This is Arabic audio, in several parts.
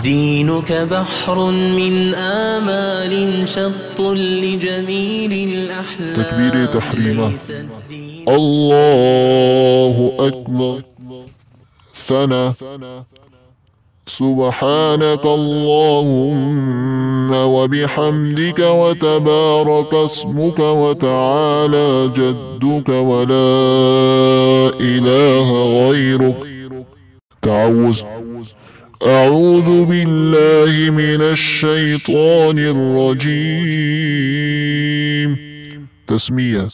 دينك بحر من آمال شط لجميل الأحلام. تكبير تحريمه. الله أكبر. ثنى. سبحانك اللهم وبحمدك وتبارك اسمك وتعالى جدك ولا إله غيرك. تعوذ. أعوذ بالله من الشيطان الرجيم. تسمية.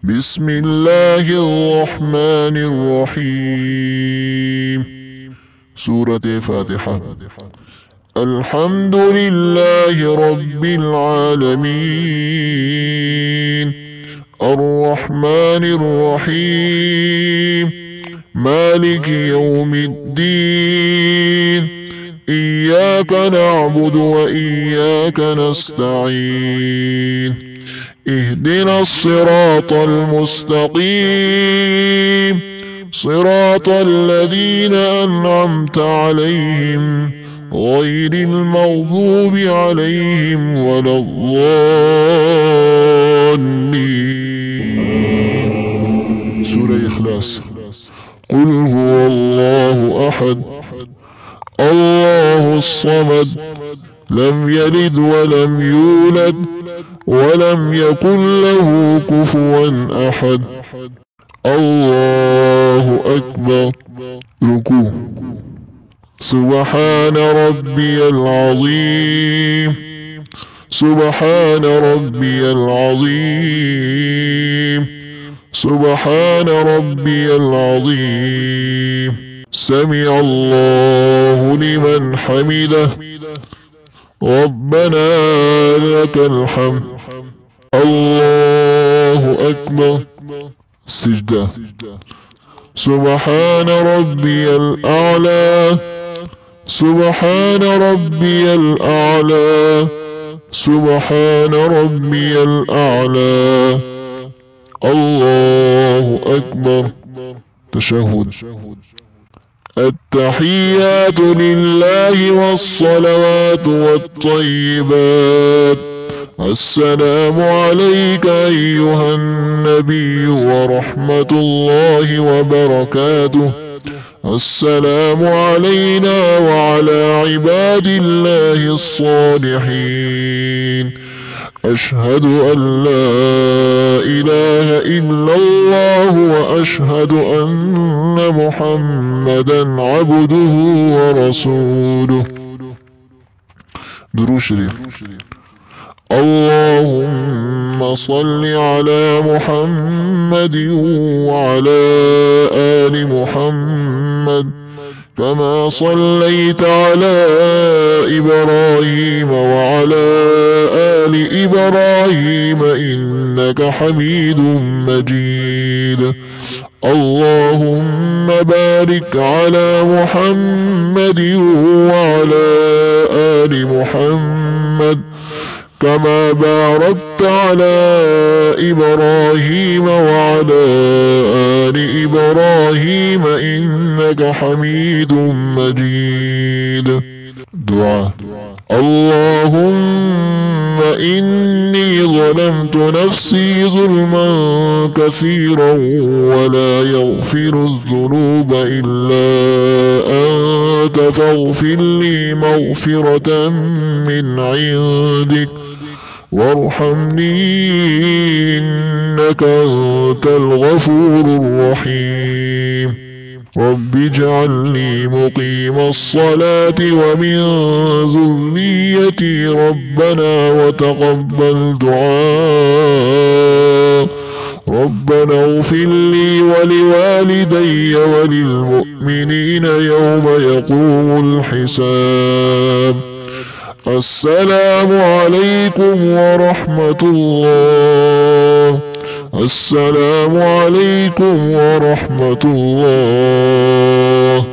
بسم الله الرحمن الرحيم. سورة فاتحة. الحمد لله رب العالمين الرحمن الرحيم مالك يوم الدين إياك نعبد وإياك نستعين اهدنا الصراط المستقيم صراط الذين أنعمت عليهم غير المغضوب عليهم ولا الضالين. سورة إخلاص. قل هو الله أحد الله الصمد لم يلد ولم يولد ولم يكن له كفوا أحد. الله أكبر. ركوع. سبحان ربي العظيم سبحان ربي العظيم سبحان ربي العظيم. سمع الله لمن حمده ربنا لك الحمد. الله أكبر. سجدة. سبحان ربي الأعلى سبحان ربي الأعلى سبحان ربي الأعلى. الله أكبر. تشهد. التحيات لله والصلوات والطيبات. السلام عليك أيها النبي ورحمة الله وبركاته. السلام علينا وعلى عباد الله الصالحين. أشهد أن لا إله إلا الله وأشهد أن محمدا عبده ورسوله. درود شريف. اللهم صل على محمد وعلى آل محمد كما صليت على إبراهيم وعلى آل إبراهيم إنك حميد مجيد. اللهم بارك على محمد وعلى آل محمد كما باركت على إبراهيم وعلى آل إبراهيم إنك حميد مجيد. دعاء. اللهم إني ظلمت نفسي ظلما كثيرا ولا يغفر الذنوب إلا أنت فاغفر لي مغفرة من عندك وارحمني إنك أنت الغفور الرحيم. رب اجعلني مقيم الصلاة ومن ذريتي ربنا وتقبل دعاء. ربنا اغفر لي ولوالدي وللمؤمنين يوم يقوم الحساب. السلام عليكم ورحمة الله. السلام عليكم ورحمة الله.